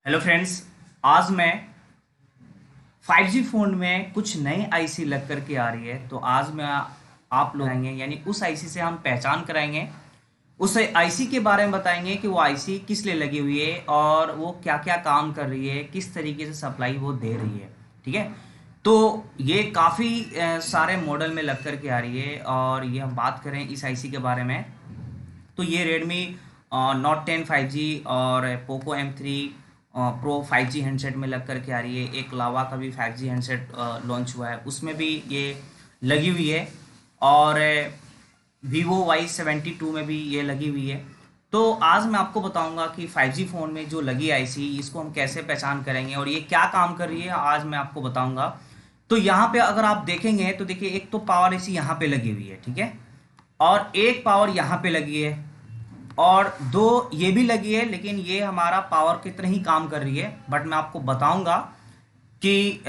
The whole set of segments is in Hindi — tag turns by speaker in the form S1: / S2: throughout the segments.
S1: Hello friends. आज मैं 5G फ़ोन में कुछ नई आईसी लग कर के आ रही है। तो आज मैं आप लोग आएंगे यानी उस आईसी से हम पहचान कराएंगे, उस आईसी के बारे में बताएंगे कि वो आईसी किस लिए लगी हुई है और वो क्या क्या काम कर रही है, किस तरीके से सप्लाई वो दे रही है। ठीक है। तो ये काफ़ी सारे मॉडल में लग कर के आ रही है और ये हम बात करें इस आईसी के बारे में तो ये रेडमी नोट 10 5G और Poco M3 pro 5G handset में लग करके आ रही है। एक लावा का भी 5G हैंडसेट लॉन्च हुआ है, उसमें भी ये लगी हुई है। और वीवो Y72 में भी ये लगी हुई है। तो आज मैं आपको बताऊंगा कि 5G फ़ोन में जो लगी आईसी इसको हम कैसे पहचान करेंगे और ये क्या काम कर रही है, आज मैं आपको बताऊंगा। तो यहाँ पे अगर आप देखेंगे तो देखिए, एक तो पावर आईसी यहाँ पे लगी हुई है, ठीक है, और एक पावर यहाँ पे लगी है और दो ये भी लगी है, लेकिन ये हमारा पावर की तरह ही काम कर रही है। बट मैं आपको बताऊंगा कि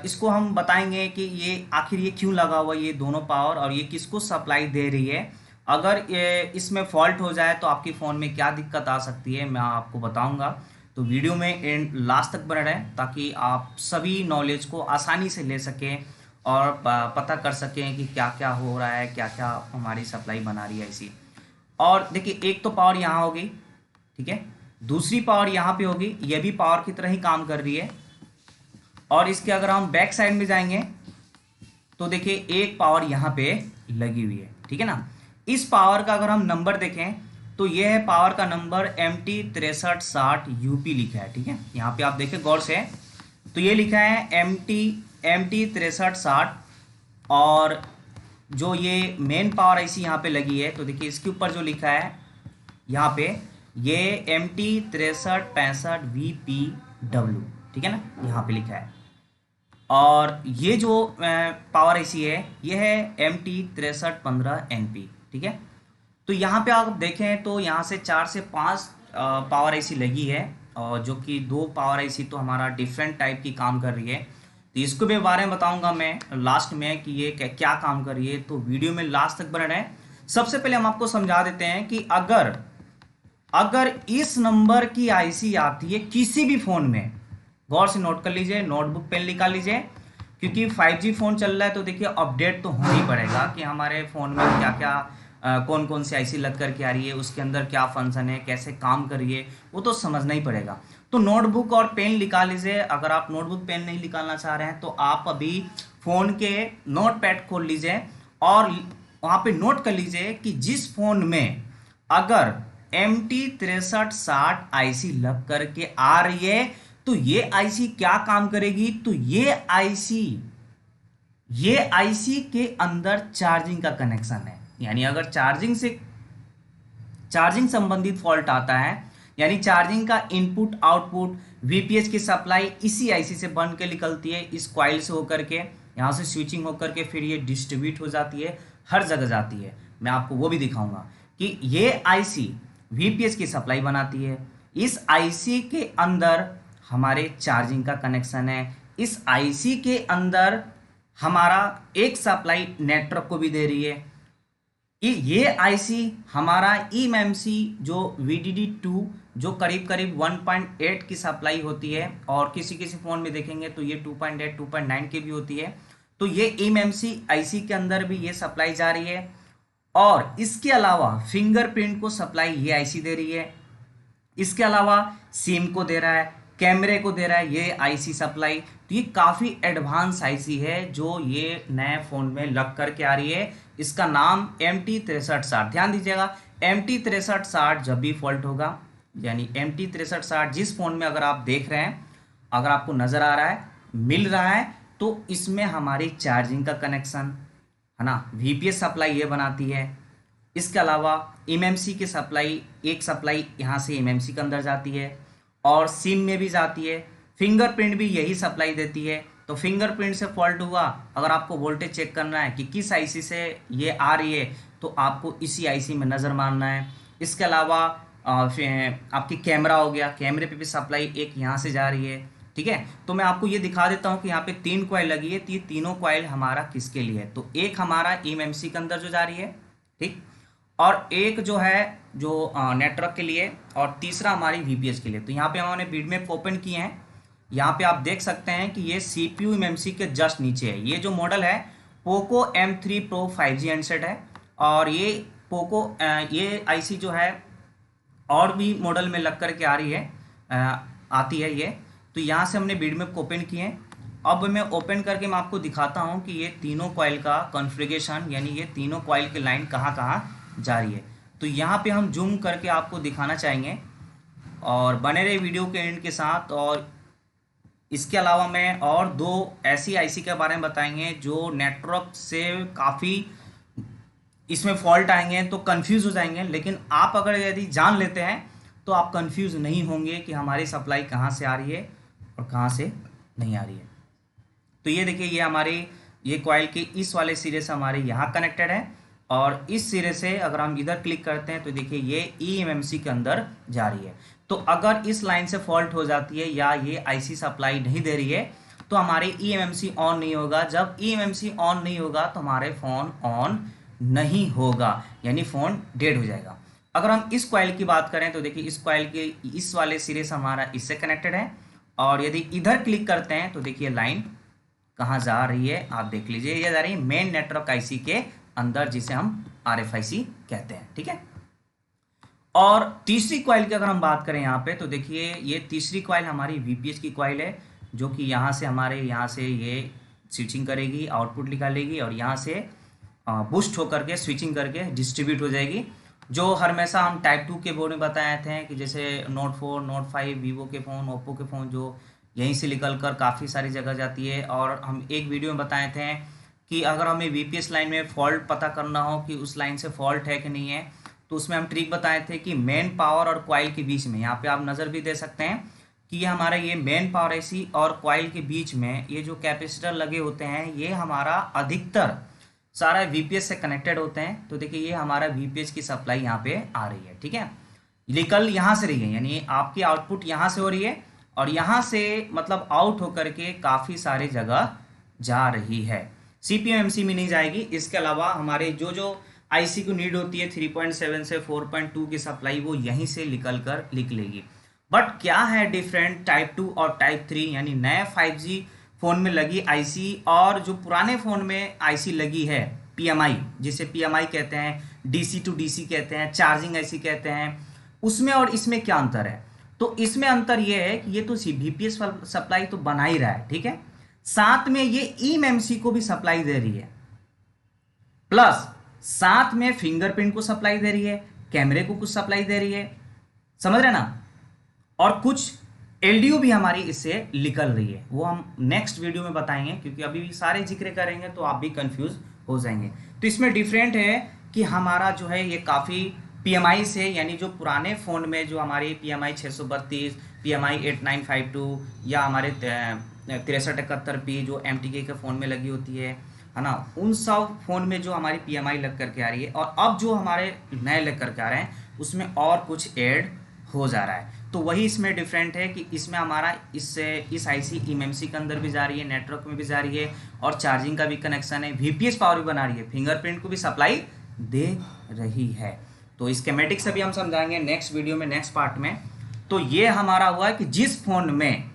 S1: इसको हम बताएंगे कि ये आखिर ये क्यों लगा हुआ है, ये दोनों पावर, और ये किसको सप्लाई दे रही है। अगर ये इसमें फॉल्ट हो जाए तो आपकी फ़ोन में क्या दिक्कत आ सकती है मैं आपको बताऊंगा। तो वीडियो में एंड लास्ट तक बने रहें ताकि आप सभी नॉलेज को आसानी से ले सकें और पता कर सकें कि क्या क्या हो रहा है, क्या क्या हमारी सप्लाई बना रही है इसी। और देखिए, एक तो पावर यहाँ होगी, ठीक है, दूसरी पावर यहाँ पे होगी, ये भी पावर की तरह ही काम कर रही है। और इसके अगर हम बैक साइड में जाएंगे तो देखिए, एक पावर यहाँ पे लगी हुई है, ठीक है ना। इस पावर का अगर हम नंबर देखें तो ये है पावर का नंबर MT6360 UP लिखा है, ठीक है। यहाँ पे आप देखें गौर से, तो ये लिखा है MT6360। और जो ये मेन पावर आईसी यहाँ पे लगी है तो देखिए, इसके ऊपर जो लिखा है यहाँ पे, ये MT6365VPW, ठीक है ना, यहाँ पे लिखा है। और ये जो पावर आईसी है ये है MT6315NP, ठीक है। तो यहाँ पे आप देखें तो यहाँ से 4 से 5 पावर आईसी लगी है, और जो कि 2 पावर आईसी तो हमारा डिफरेंट टाइप की काम कर रही है। तो इसको भी बारे में बताऊंगा मैं लास्ट में कि ये क्या क्या काम कर रही है। तो वीडियो में लास्ट तक बने रहें। सबसे पहले हम आपको समझा देते हैं कि अगर अगर इस नंबर की आईसी आती है किसी भी फोन में, गौर से नोट कर लीजिए, नोटबुक पेन निकाल लीजिए, क्योंकि 5G फोन चल रहा है तो देखिए अपडेट तो होना ही पड़ेगा कि हमारे फोन में क्या क्या कौन कौन सी आईसी लग करके आ रही है, उसके अंदर क्या फंक्शन है, कैसे काम कर रही है, वो तो समझना ही पड़ेगा। तो नोटबुक और पेन निकाल लीजिए। अगर आप नोटबुक पेन नहीं निकालना चाह रहे हैं तो आप अभी फ़ोन के नोट पैड खोल लीजिए और वहाँ पे नोट कर लीजिए कि जिस फ़ोन में अगर MT6360 आईसी लग करके आ रही है तो ये आईसी क्या काम करेगी। तो ये आईसी के अंदर चार्जिंग का कनेक्शन है, यानी अगर चार्जिंग संबंधित फॉल्ट आता है, यानी चार्जिंग का इनपुट आउटपुट वीपीएस की सप्लाई इसी आईसी से बन के निकलती है, इस कॉइल से होकर के, यहाँ से स्विचिंग होकर के फिर ये डिस्ट्रीब्यूट हो जाती है, हर जगह जाती है। मैं आपको वो भी दिखाऊंगा कि ये आईसी वीपीएस की सप्लाई बनाती है। इस आईसी के अंदर हमारे चार्जिंग का कनेक्शन है। इस आईसी के अंदर हमारा एक सप्लाई नेटवर्क को भी दे रही है। ये आईसी हमारा eMMC जो VDD2 जो करीब करीब 1.8 की सप्लाई होती है, और किसी किसी फ़ोन में देखेंगे तो ये 2.8 2.9 की भी होती है। तो ये eMMC आईसी के अंदर भी ये सप्लाई जा रही है। और इसके अलावा फिंगरप्रिंट को सप्लाई ये आईसी दे रही है। इसके अलावा सिम को दे रहा है, कैमरे को दे रहा है ये आईसी सप्लाई। तो ये काफ़ी एडवांस आईसी है जो ये नए फ़ोन में लग करके आ रही है। इसका नाम MT6360, ध्यान दीजिएगा, MT6360 जब भी फॉल्ट होगा, यानी MT6360 जिस फ़ोन में अगर आप देख रहे हैं, अगर आपको नज़र आ रहा है, मिल रहा है, तो इसमें हमारी चार्जिंग का कनेक्शन है ना, वीपीएस सप्लाई ये बनाती है। इसके अलावा eMMC की सप्लाई, एक सप्लाई यहाँ से eMMC के अंदर जाती है और सिम में भी जाती है। फिंगरप्रिंट भी यही सप्लाई देती है। तो फिंगरप्रिंट से फॉल्ट हुआ, अगर आपको वोल्टेज चेक करना है कि किस आईसी से ये आ रही है, तो आपको इसी आईसी में नज़र मारना है। इसके अलावा आपकी कैमरा हो गया, कैमरे पे भी सप्लाई एक यहाँ से जा रही है, ठीक है। तो मैं आपको ये दिखा देता हूँ कि यहाँ पे 3 कॉइल लगी है। तो ये तीनों कॉइल हमारा किसके लिए है, तो एक हमारा eMMC के अंदर जो जा रही है, ठीक, और एक जो है जो नेटवर्क के लिए, और तीसरा हमारी वीपीएस के लिए। तो यहाँ पे हमने बीटमैप ओपन किए हैं। यहाँ पे आप देख सकते हैं कि ये CPU एमएमसी के जस्ट नीचे है। ये जो मॉडल है Poco M3 Pro 5G handset है, और ये पोको ये आईसी जो है और भी मॉडल में लग करके आ रही है, आती है ये। तो यहाँ से हमने बीटमैप ओपन किए हैं। अब मैं ओपन करके मैं आपको दिखाता हूँ कि ये तीनों कॉइल का कॉन्फ़िगरेशन, यानी ये तीनों कॉइल की लाइन कहाँ कहाँ जा रही है। तो यहाँ पे हम जूम करके आपको दिखाना चाहेंगे, और बने रहे वीडियो के एंड के साथ। और इसके अलावा मैं और दो ऐसी आईसी के बारे में बताएंगे जो नेटवर्क से काफ़ी इसमें फॉल्ट आएंगे तो कंफ्यूज हो जाएंगे, लेकिन आप अगर यदि जान लेते हैं तो आप कंफ्यूज नहीं होंगे कि हमारी सप्लाई कहाँ से आ रही है और कहाँ से नहीं आ रही है। तो ये देखिए, ये हमारी ये कॉइल के इस वाले सिरे से हमारे यहाँ कनेक्टेड है, और इस सिरे से अगर हम इधर क्लिक करते हैं तो देखिए ये eMMC के अंदर जा रही है। तो अगर इस लाइन से फॉल्ट हो जाती है या ये आईसी सप्लाई नहीं दे रही है तो हमारे eMMC ऑन नहीं होगा। जब eMMC ऑन नहीं होगा तो हमारे फ़ोन ऑन नहीं होगा, यानी फ़ोन डेड हो जाएगा। अगर हम इस कॉइल की बात करें तो देखिए इस कॉइल के इस वाले सिरे से हमारा इससे कनेक्टेड है, और यदि इधर क्लिक करते हैं तो देखिए लाइन कहाँ जा रही है, आप देख लीजिए। ये जा रही है मेन नेटवर्क आईसी के अंदर, जिसे हम RFIC कहते हैं, ठीक है। और तीसरी कॉइल की अगर हम बात करें यहाँ पे तो देखिए ये तीसरी कॉइल हमारी VPH की कॉइल है, जो कि यहाँ से हमारे यहाँ से ये स्विचिंग करेगी, आउटपुट निकालेगी, और यहाँ से बूस्ट होकर के स्विचिंग करके डिस्ट्रीब्यूट हो जाएगी। जो हमेशा हम टाइप 2 के बोर्ड में बताए थे कि जैसे Note 4, Note 5, वीवो के फ़ोन, ओप्पो के फ़ोन, जो यहीं से निकल कर काफ़ी सारी जगह जाती है। और हम एक वीडियो में बताए थे कि अगर हमें VPS लाइन में फॉल्ट पता करना हो कि उस लाइन से फॉल्ट है कि नहीं है, तो उसमें हम ट्रिक बताए थे कि मेन पावर और कॉइल के बीच में, यहाँ पे आप नज़र भी दे सकते हैं कि ये हमारा ये मेन पावर आईसी और कॉइल के बीच में ये जो कैपेसिटर लगे होते हैं, ये हमारा अधिकतर सारा VPS से कनेक्टेड होते हैं। तो देखिए ये हमारा VPS की सप्लाई यहाँ पे आ रही है, ठीक है। निकल यहाँ से रही है, यानी आपकी आउटपुट यहाँ से हो रही है, और यहाँ से मतलब आउट होकर के काफ़ी सारे जगह जा रही है। CPU MC में नहीं जाएगी। इसके अलावा हमारे जो आईसी को नीड होती है 3.7 से 4.2 की सप्लाई, वो यहीं से निकलेगी। बट क्या है डिफरेंट टाइप 2 और टाइप 3, यानी नए 5G फ़ोन में लगी आईसी और जो पुराने फ़ोन में आईसी लगी है PMI, जिसे PMI कहते हैं, DC to DC कहते हैं, चार्जिंग आईसी कहते हैं, उसमें और इसमें क्या अंतर है? तो इसमें अंतर ये है कि ये तो VPS सप्लाई तो बना ही रहा है, ठीक है, साथ में ये eMMC को भी सप्लाई दे रही है, प्लस साथ में फिंगरप्रिंट को सप्लाई दे रही है, कैमरे को कुछ सप्लाई दे रही है, समझ रहे ना, और कुछ LDO भी हमारी इससे निकल रही है। वो हम नेक्स्ट वीडियो में बताएंगे, क्योंकि अभी भी सारे जिक्र करेंगे तो आप भी कंफ्यूज हो जाएंगे। तो इसमें डिफरेंट है कि हमारा जो है ये काफ़ी PMI से, यानी जो पुराने फ़ोन में जो हमारी PMI 632, PMI 8952 या हमारे 6371P जो MTK के फ़ोन में लगी होती है ना, उन सब फ़ोन में जो हमारी PMI लग करके आ रही है, और अब जो हमारे नए लग करके आ रहे हैं उसमें और कुछ ऐड हो जा रहा है। तो वही इसमें डिफरेंट है कि इसमें हमारा इस आईसी eMMC के अंदर भी जा रही है, नेटवर्क में भी जा रही है, और चार्जिंग का भी कनेक्शन है, VPS पावर भी बना रही है, फिंगरप्रिंट को भी सप्लाई दे रही है। तो स्कीमेटिक से भी हम समझाएंगे नेक्स्ट वीडियो में, नेक्स्ट पार्ट में। तो ये हमारा हुआ कि जिस फोन में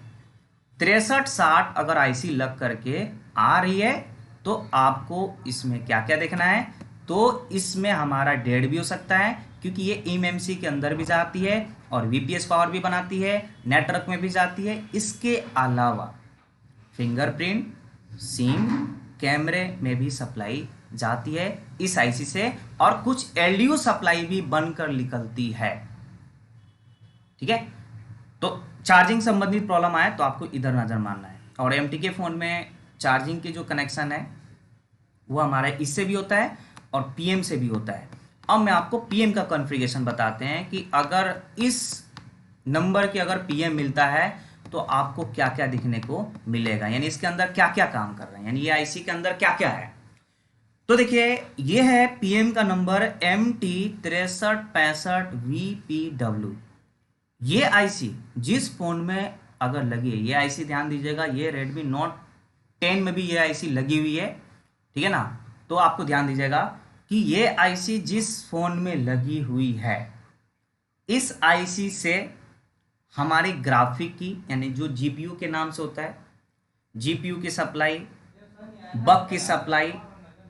S1: 6360 अगर आईसी लग करके आ रही है तो आपको इसमें क्या क्या देखना है। तो इसमें हमारा डेड भी हो सकता है, क्योंकि ये eMMC के अंदर भी जाती है और VPS पावर भी बनाती है, नेटवर्क में भी जाती है। इसके अलावा फिंगरप्रिंट, सिम, कैमरे में भी सप्लाई जाती है इस आईसी से, और कुछ LDO सप्लाई भी बनकर निकलती है, ठीक है। तो चार्जिंग संबंधित प्रॉब्लम आए तो आपको इधर नजर मारना है। और MTK फोन में चार्जिंग के जो कनेक्शन है वो हमारा इससे भी होता है और PM से भी होता है। अब मैं आपको PM का कॉन्फ़िगरेशन बताते हैं कि अगर इस नंबर के अगर PM मिलता है तो आपको क्या क्या दिखने को मिलेगा, यानी इसके अंदर क्या क्या काम कर रहे हैं, यानी ये आईसी के अंदर क्या क्या है। तो देखिए ये है PM का नंबर MT6365VPW। ये आईसी जिस फोन में अगर लगी है, ये आईसी ध्यान दीजिएगा, ये Redmi Note 10 में भी ये आईसी लगी हुई है, ठीक है ना। तो आपको ध्यान दीजिएगा कि ये आईसी जिस फोन में लगी हुई है, इस आईसी से हमारी ग्राफिक की यानी जो जीपीयू के नाम से होता है, जीपीयू की सप्लाई, बक की सप्लाई,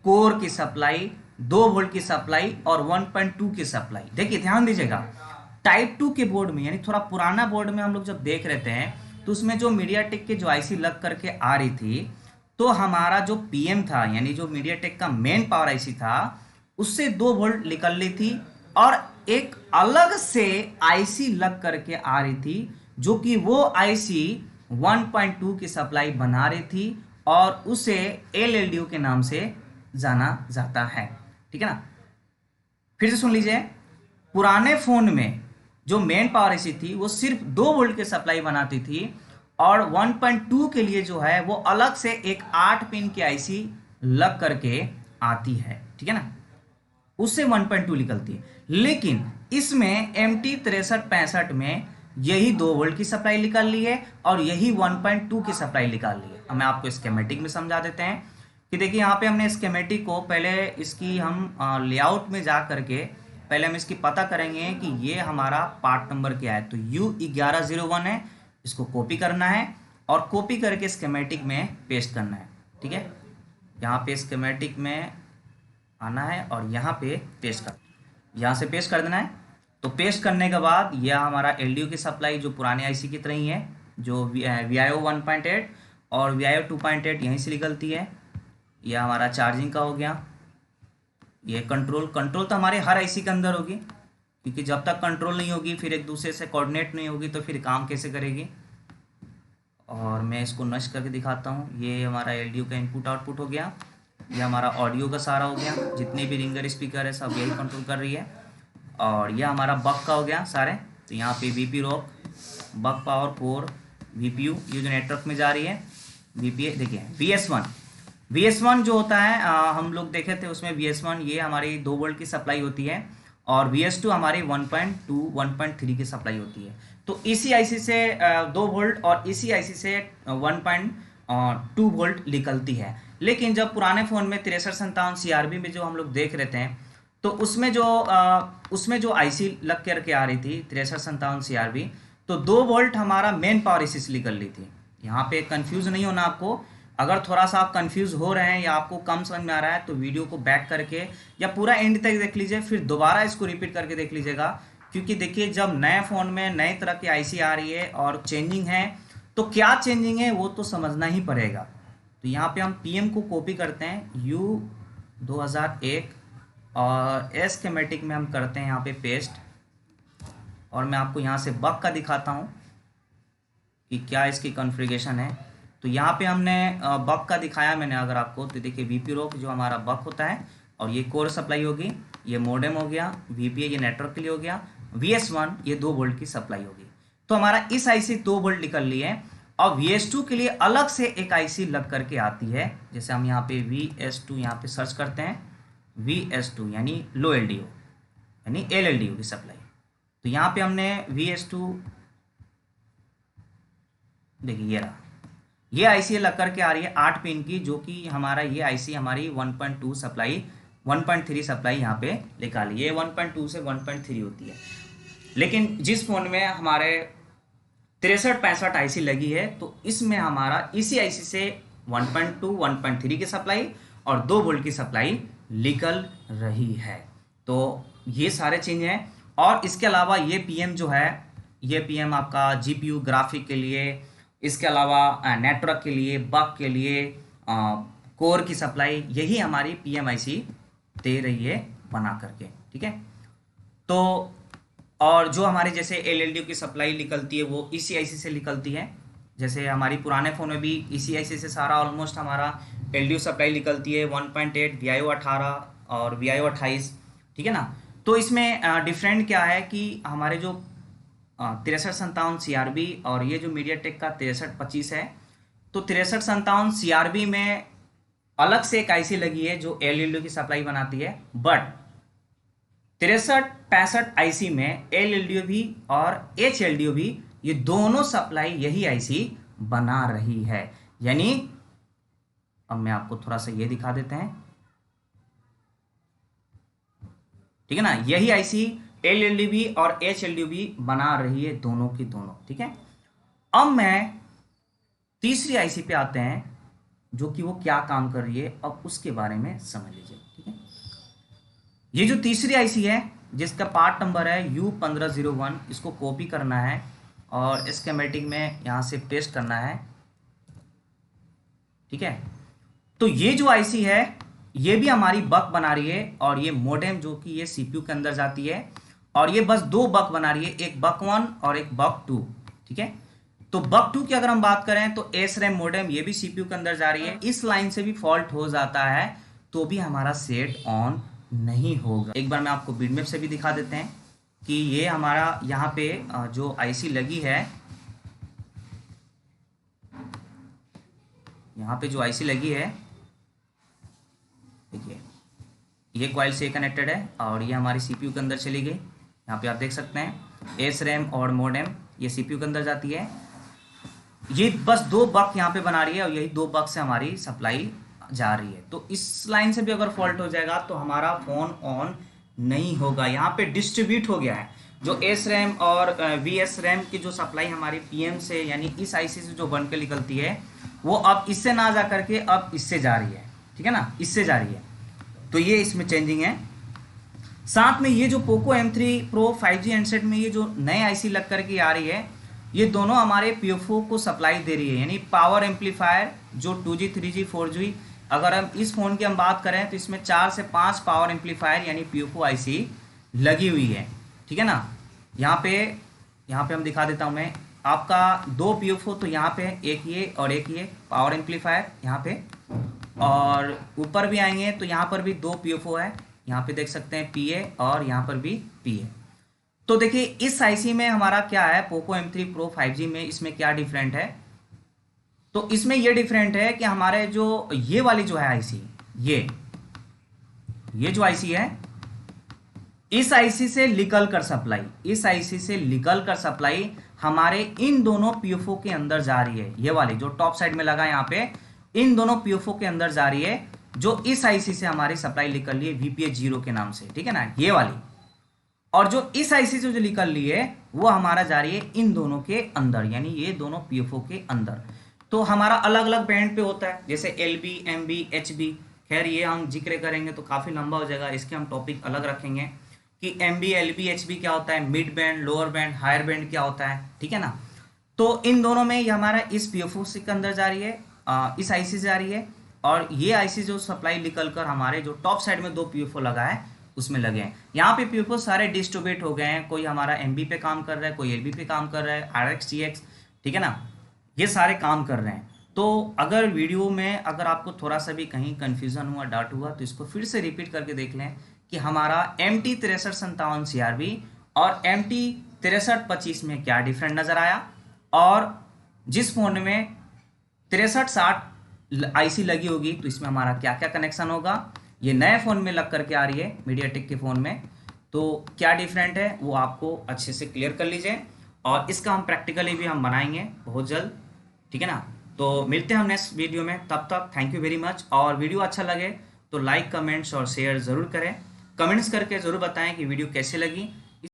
S1: कोर की सप्लाई, 2 वोल्ट की सप्लाई और 1.2 की सप्लाई। देखिए ध्यान दीजिएगा, टाइप 2 के बोर्ड में यानी थोड़ा पुराना बोर्ड में हम लोग जब देख रहे थे तो उसमें जो मीडियाटेक के जो आईसी लग करके आ रही थी, तो हमारा जो पीएम था यानी जो मीडियाटेक का मेन पावर आईसी था, उससे 2 वोल्ट निकल रही थी और एक अलग से आईसी लग करके आ रही थी, जो कि वो आईसी 1.2 की सप्लाई बना रही थी और उसे एलएलडीओ के नाम से जाना जाता है। ठीक है ना, फिर से सुन लीजिए, पुराने फोन में जो मेन पावर आईसी थी वो सिर्फ 2 वोल्ट की सप्लाई बनाती थी और 1.2 के लिए जो है वो अलग से एक 8 पिन की आईसी लग करके आती है। ठीक है ना, उससे 1.2 निकलती है। लेकिन इसमें MT 6365 में यही 2 वोल्ट की सप्लाई निकाल ली है और यही 1.2 की सप्लाई निकाल ली है। हम आपको स्केमेटिक में समझा देते हैं कि देखिए यहाँ पे हमने स्केमेटिक को पहले इसकी हम लेआउट में जा करके पहले हम इसकी पता करेंगे कि ये हमारा पार्ट नंबर क्या है। तो U1101 है, इसको कॉपी करना है और कॉपी करके स्केमेटिक में पेस्ट करना है। ठीक है, यहाँ पे स्केमेटिक में आना है और यहाँ पे पेस्ट कर, यहाँ से पेस्ट कर देना है। तो पेस्ट करने के बाद यह हमारा एलडीओ की सप्लाई जो पुराने आईसी की तरह ही है, जो VIO 1.8 और VIO 2.8 यहीं से निकलती है। यह हमारा चार्जिंग का हो गया। ये कंट्रोल तो हमारे हर आईसी के अंदर होगी, क्योंकि जब तक कंट्रोल नहीं होगी, फिर एक दूसरे से कोऑर्डिनेट नहीं होगी, तो फिर काम कैसे करेगी। और मैं इसको नष्ट करके दिखाता हूँ। ये हमारा एलडीओ का इनपुट आउटपुट हो गया। ये हमारा ऑडियो का सारा हो गया, जितने भी रिंगर स्पीकर है सब यही कंट्रोल कर रही है। और यह हमारा बक का हो गया सारे। तो यहाँ पे वीपी रॉक, बक पावर, कोर, वीपीयू, ये जो नेटवर्क में जा रही है। वीपीए देखिए VS1 जो होता है हम लोग देखे थे उसमें VS1 ये हमारी 2 वोल्ट की सप्लाई होती है और VS2 हमारी 1.2 1.3 की सप्लाई होती है। तो इसी आईसी से 2 वोल्ट और इसी आईसी से 1.2 वोल्ट निकलती है। लेकिन जब पुराने फ़ोन में 6357 CRB में जो हम लोग देख रहे थे, तो उसमें जो आईसी लग करके आ रही थी 6357 CRB, तो 2 वोल्ट हमारा मेन पावर आईसी से निकल रही थी। यहाँ पे कंफ्यूज नहीं होना आपको। अगर थोड़ा सा आप कंफ्यूज हो रहे हैं या आपको कम समझ में आ रहा है तो वीडियो को बैक करके या पूरा एंड तक देख लीजिए, फिर दोबारा इसको रिपीट करके देख लीजिएगा। क्योंकि देखिए जब नए फ़ोन में नए तरह की आईसी आ रही है और चेंजिंग है, तो क्या चेंजिंग है वो तो समझना ही पड़ेगा। तो यहाँ पे हम पीएम को कॉपी करते हैं U2001 और स्कीमेटिक में हम करते हैं यहाँ पे पेस्ट। और मैं आपको यहाँ से बक का दिखाता हूँ कि क्या इसकी कॉन्फ़िगरेशन है। तो यहाँ पे हमने बक का दिखाया मैंने अगर आपको, तो देखिए वीपी रॉक जो हमारा बक होता है और ये कोर सप्लाई होगी, ये मॉडेम हो गया, वीपीए ये नेटवर्क के लिए हो गया, VS1 ये 2 वोल्ट की सप्लाई होगी। तो हमारा इस आईसी 2 वोल्ट निकल ली है और VS2 के लिए अलग से एक आईसी लग करके आती है। जैसे हम यहाँ पे VS2 यहाँ पे सर्च करते हैं, VS2 यानी लो एलडीओ यानी LLDO की सप्लाई। तो यहाँ पे हमने VS2 देखिए ये रहा, ये आईसी लग करके आ रही है 8 पिन की, जो कि हमारा ये आईसी हमारी 1.2 सप्लाई 1.3 सप्लाई यहाँ पे निकाली। ये 1.2 से 1.3 होती है। लेकिन जिस फोन में हमारे 6365 आईसी लगी है, तो इसमें हमारा इसी आईसी से 1.2 1.3 की सप्लाई और 2 वोल्ट की सप्लाई निकल रही है। तो ये सारे चीज़ हैं। और इसके अलावा ये पीएम जो है, ये पीएम आपका जीपीयू ग्राफिक के लिए, इसके अलावा नेटवर्क के लिए, बक के लिए, कोर की सप्लाई, यही हमारी PMIC दे रही है बना करके। ठीक है, तो और जो हमारी जैसे LLDO की सप्लाई निकलती है वो इसी आईसी से निकलती है। जैसे हमारी पुराने फ़ोन में भी इसी आईसी से सारा ऑलमोस्ट हमारा LDO सप्लाई निकलती है 1.8 VIO 18 और VIO 28। ठीक है ना, तो इसमें डिफरेंट क्या है कि हमारे जो 6357 CRB और ये जो मीडियाटेक का 6325 है, तो 6357 CRB में अलग से एक आईसी लगी है जो LLDO की सप्लाई बनाती है, बट 6365 आईसी में LLDO भी और HLDO भी, ये दोनों सप्लाई यही आईसी बना रही है। यानी अब मैं आपको थोड़ा सा ये दिखा देते हैं, ठीक है ना। यही आईसी LLDB और HLDB बना रही है, दोनों की दोनों, ठीक है। अब मैं तीसरी आईसी पे आते हैं, जो कि वो क्या काम कर रही है, अब उसके बारे में समझ लीजिए, ठीक है। ये जो तीसरी आईसी है जिसका पार्ट नंबर है U1501, इसको कॉपी करना है और स्कीमेटिक में यहाँ से पेस्ट करना है, ठीक है। तो ये जो आईसी है ये भी हमारी बक बना रही है, और ये मोडेम जो कि ये सीपीयू के अंदर जाती है, और ये बस दो बक बना रही है, एक बक 1 और एक बक 2, ठीक है। तो बक 2 की अगर हम बात करें तो SRAM मोडेम ये भी सीपीयू के अंदर जा रही है, इस लाइन से भी फॉल्ट हो जाता है तो भी हमारा सेट ऑन नहीं होगा। एक बार मैं आपको बिटमैप से भी दिखा देते हैं कि ये हमारा यहाँ पे जो आईसी लगी है, यहाँ पे जो आईसी लगी है, देखिए ये कॉइल से कनेक्टेड है और ये हमारी सीपीयू के अंदर चली गई। यहाँ पे आप देख सकते हैं SRAM और मोडेम ये सीपीयू के अंदर जाती है। ये बस दो बक यहाँ पे बना रही है और यही दो बक से हमारी सप्लाई जा रही है। तो इस लाइन से भी अगर फॉल्ट हो जाएगा तो हमारा फोन ऑन नहीं होगा। यहाँ पे डिस्ट्रीब्यूट हो गया है, जो SRAM और VSRAM की जो सप्लाई हमारी PM से यानी इस आईसी से जो बन के निकलती है, वो अब इससे ना जा करके अब इससे जा रही है, ठीक है ना, इससे जा रही है। तो ये इसमें चेंजिंग है। साथ में ये जो Poco M3 Pro 5G handset में ये जो नए आईसी लग करके आ रही है, ये दोनों हमारे PFO को सप्लाई दे रही है, यानी पावर एम्पलीफायर जो 2G 3G 4G। अगर हम इस फोन की हम बात करें तो इसमें 4 से 5 पावर एम्पलीफायर यानी PFO आईसी लगी हुई है, ठीक है ना। यहाँ पे हम दिखा देता हूँ मैं आपका दो PFO, तो यहाँ पे एक ये और एक ये पावर एम्पलीफायर यहाँ पे, और ऊपर भी आएंगे तो यहाँ पर भी दो PFO है, यहाँ पे देख सकते हैं PA और यहाँ पर भी PA। तो देखिए इस आईसी में हमारा क्या है, पोको M3 Pro 5G में इसमें क्या डिफरेंट है, तो इसमें ये डिफरेंट है कि हमारे जो ये वाली जो है आईसी, ये जो आईसी है, इस आईसी से निकल कर सप्लाई हमारे इन दोनों PFO के अंदर जा रही है। ये वाली जो टॉप साइड में लगा है यहाँ पे, इन दोनों PFO के अंदर जा रही है, जो इस आईसी से हमारी सप्लाई निकल रही है VPH0 के नाम से, ठीक है ना, ये वाली। और जो इस आईसी से जो निकल रही है वो हमारा जा रही है इन दोनों के अंदर, यानी ये दोनों PFO के अंदर। तो हमारा अलग अलग बैंड पे होता है, जैसे LB, MB, HB। खैर ये हम जिक्र करेंगे तो काफी लंबा हो जाएगा, इसके हम टॉपिक अलग रखेंगे कि MB, LB, HB क्या होता है, mid band, lower band, higher band क्या होता है, ठीक है ना। तो इन दोनों में ये हमारा इस PFO के अंदर जा रही है, इस आईसी से जा रही है, और ये आईसी जो सप्लाई निकल कर हमारे जो टॉप साइड में दो PFO लगा है उसमें लगे हैं। यहाँ पे PFO सारे डिस्ट्रीब्यूट हो गए हैं, कोई हमारा MB पे काम कर रहा है, कोई LB पे काम कर रहा है, RX TX, ठीक है ना, ये सारे काम कर रहे हैं। तो अगर वीडियो में अगर आपको थोड़ा सा भी कहीं कंफ्यूजन हुआ, डाउट हुआ, तो इसको फिर से रिपीट करके देख लें कि हमारा MT 6357 CRB और MT 6325 में क्या डिफरेंट नजर आया, और जिस फोन में 6360 आईसी लगी होगी तो इसमें हमारा क्या क्या कनेक्शन होगा। ये नए फ़ोन में लग करके आ रही है मीडियाटेक के फ़ोन में, तो क्या डिफरेंट है वो आपको अच्छे से क्लियर कर लीजिए, और इसका हम प्रैक्टिकली भी हम बनाएंगे बहुत जल्द, ठीक है ना। तो मिलते हैं हम नेक्स्ट वीडियो में, तब तक थैंक यू वेरी मच। और वीडियो अच्छा लगे तो लाइक, कमेंट्स और शेयर ज़रूर करें, कमेंट्स करके ज़रूर बताएं कि वीडियो कैसे लगी।